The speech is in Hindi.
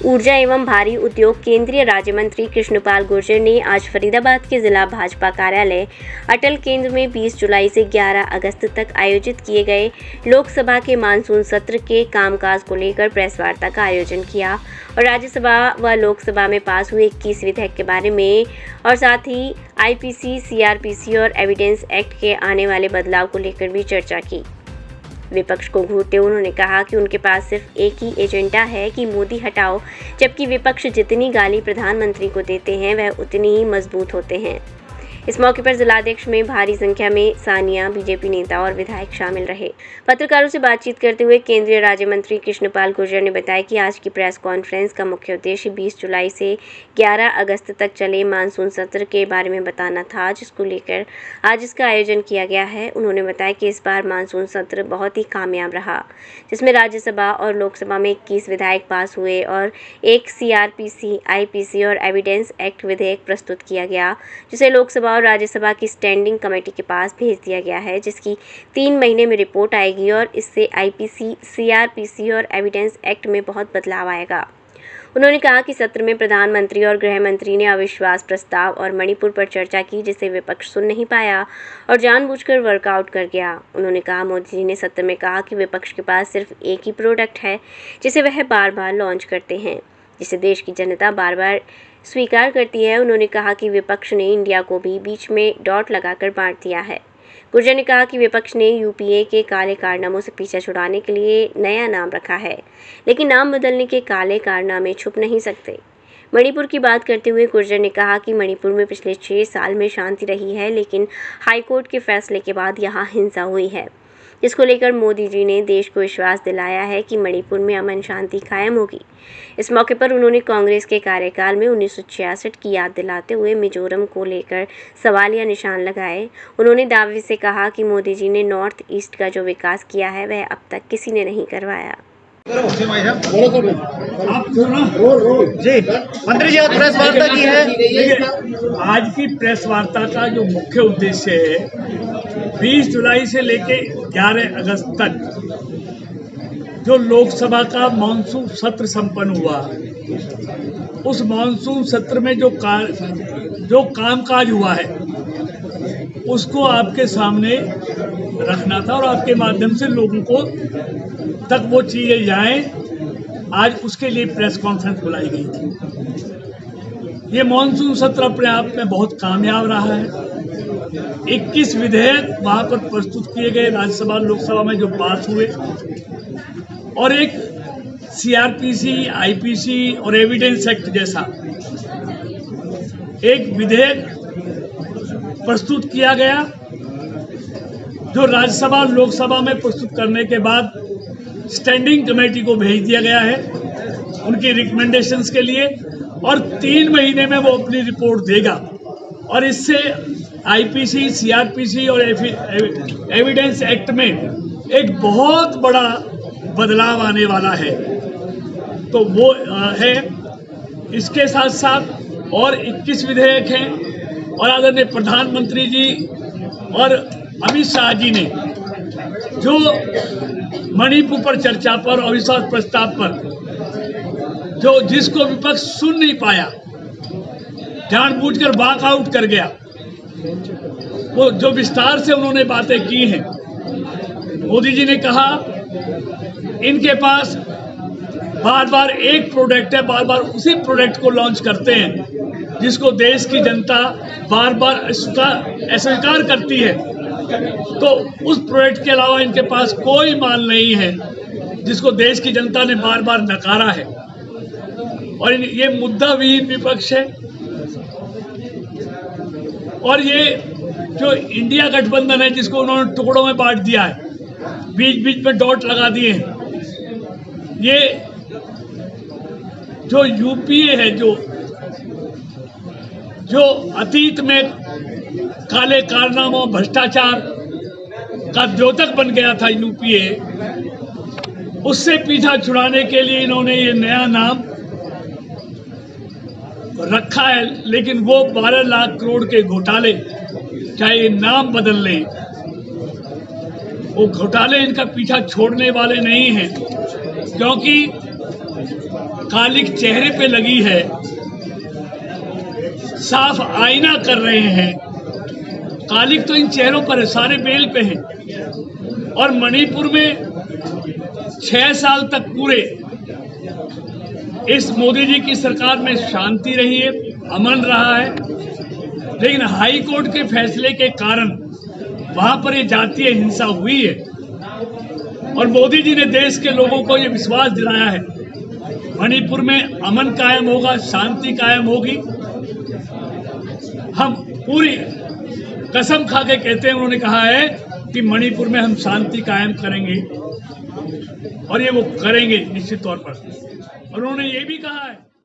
ऊर्जा एवं भारी उद्योग केंद्रीय राज्य मंत्री कृष्णपाल गुर्जर ने आज फरीदाबाद के जिला भाजपा कार्यालय अटल केंद्र में 20 जुलाई से 11 अगस्त तक आयोजित किए गए लोकसभा के मानसून सत्र के कामकाज को लेकर प्रेस वार्ता का आयोजन किया और राज्यसभा व लोकसभा में पास हुए 21 विधेयक के बारे में और साथ ही आईपीसी, सीआरपीसी और एविडेंस एक्ट के आने वाले बदलाव को लेकर भी चर्चा की। विपक्ष को घूरते उन्होंने कहा कि उनके पास सिर्फ एक ही एजेंडा है कि मोदी हटाओ, जबकि विपक्ष जितनी गाली प्रधानमंत्री को देते हैं वह उतनी ही मजबूत होते हैं। इस मौके पर जिलाध्यक्ष में भारी संख्या में सानिया, बीजेपी नेता और विधायक शामिल रहे। पत्रकारों से बातचीत करते हुए केंद्रीय राज्य मंत्री कृष्णपाल गुर्जर ने बताया कि आज की प्रेस कॉन्फ्रेंस का मुख्य उद्देश्य 20 जुलाई से 11 अगस्त तक चले मानसून सत्र के बारे में बताना था, जिसको लेकर आज इसका आयोजन किया गया है। उन्होंने बताया कि इस बार मानसून सत्र बहुत ही कामयाब रहा, जिसमें राज्यसभा और लोकसभा में 21 विधेयक पास हुए और एक सीआरपीसी, आईपीसी और एविडेंस एक्ट विधेयक प्रस्तुत किया गया, जिसे लोकसभा और राज्यसभा की स्टैंडिंग कमेटी के पास भेज दिया गया है, जिसकी 3 महीने में रिपोर्ट आएगी और इससे आईपीसी, सीआरपीसी और एविडेंस एक्ट में बहुत बदलाव आएगा। उन्होंने कहा कि सत्र में प्रधानमंत्री और गृह मंत्री ने अविश्वास प्रस्ताव और मणिपुर पर चर्चा की, जिसे विपक्ष सुन नहीं पाया और जानबूझकर वर्कआउट कर गया। उन्होंने कहा, मोदी जी ने सत्र में कहा कि विपक्ष के पास सिर्फ एक ही प्रोडक्ट है जिसे वह बार बार लॉन्च करते हैं, जिसे देश की जनता बार बार स्वीकार करती है। उन्होंने कहा कि विपक्ष ने इंडिया को भी बीच में डॉट लगाकर बांट दिया है। गुर्जर ने कहा कि विपक्ष ने यूपीए के काले कारनामों से पीछा छुड़ाने के लिए नया नाम रखा है, लेकिन नाम बदलने के काले कारनामे छुप नहीं सकते। मणिपुर की बात करते हुए गुर्जर ने कहा कि मणिपुर में पिछले 6 साल में शांति रही है, लेकिन हाईकोर्ट के फैसले के बाद यहाँ हिंसा हुई है, जिसको लेकर मोदी जी ने देश को विश्वास दिलाया है कि मणिपुर में अमन शांति कायम होगी। इस मौके पर उन्होंने कांग्रेस के कार्यकाल में 1966 की याद दिलाते हुए मिजोरम को लेकर सवालिया निशान लगाए। उन्होंने दावे से कहा कि मोदी जी ने नॉर्थ ईस्ट का जो विकास किया है वह अब तक किसी ने नहीं करवाया। जी मंत्री जी आज प्रेस वार्ता की है। आज की प्रेस वार्ता का जो मुख्य उद्देश्य है, 20 जुलाई से लेके 11 अगस्त तक जो लोकसभा का मानसून सत्र संपन्न हुआ, उस मानसून सत्र में जो कामकाज हुआ है उसको आपके सामने रखना था और आपके माध्यम से लोगों को तक वो चीजें जाएं। आज उसके लिए प्रेस कॉन्फ्रेंस बुलाई गई थी। ये मानसून सत्र अपने आप में बहुत कामयाब रहा है। 21 विधेयक वहां पर प्रस्तुत किए गए राज्यसभा लोकसभा में जो पास हुए और एक सीआरपीसी, आईपीसी और एविडेंस एक्ट जैसा एक विधेयक प्रस्तुत किया गया, जो राज्यसभा लोकसभा में प्रस्तुत करने के बाद स्टैंडिंग कमेटी को भेज दिया गया है उनकी रिकमेंडेशंस के लिए, और 3 महीने में वो अपनी रिपोर्ट देगा और इससे आईपीसी, सीआरपीसी और एविडेंस एक्ट में एक बहुत बड़ा बदलाव आने वाला है। तो वो है, इसके साथ साथ और 21 विधेयक हैं और आदरणीय प्रधानमंत्री जी और अमित शाह जी ने जो मणिपुर पर चर्चा पर अविश्वास प्रस्ताव पर जिसको विपक्ष सुन नहीं पाया, जानबूझकर वॉकआउट कर गया, वो जो विस्तार से उन्होंने बातें की हैं। मोदी जी ने कहा इनके पास बार बार एक प्रोडक्ट है, बार बार उसी प्रोडक्ट को लॉन्च करते हैं जिसको देश की जनता बार बार अस्वीकार करती है। तो उस प्रोडक्ट के अलावा इनके पास कोई माल नहीं है जिसको देश की जनता ने बार बार नकारा है और ये मुद्दा विहीन विपक्ष है। और ये जो इंडिया गठबंधन है जिसको उन्होंने टुकड़ों में बांट दिया है, बीच बीच में डॉट लगा दिए हैं, ये जो यूपीए है जो अतीत में काले कारनामों, भ्रष्टाचार का द्योतक बन गया था यूपीए, उससे पीछा छुड़ाने के लिए इन्होंने ये नया नाम रखा है। लेकिन वो 12 लाख करोड़ के घोटाले, चाहे ये नाम बदल लें, वो घोटाले इनका पीछा छोड़ने वाले नहीं हैं, क्योंकि कालिक चेहरे पे लगी है, साफ आईना कर रहे हैं। कालिक तो इन चेहरों पर है, सारे बेल पे हैं। और मणिपुर में 6 साल तक पूरे इस मोदी जी की सरकार में शांति रही है, अमन रहा है, लेकिन हाई कोर्ट के फैसले के कारण वहां पर ये जातीय हिंसा हुई है। और मोदी जी ने देश के लोगों को ये विश्वास दिलाया है मणिपुर में अमन कायम होगा, शांति कायम होगी। हम पूरी कसम खा के कहते हैं, उन्होंने कहा है कि मणिपुर में हम शांति कायम करेंगे और ये वो करेंगे निश्चित तौर पर। और उन्होंने ये भी कहा है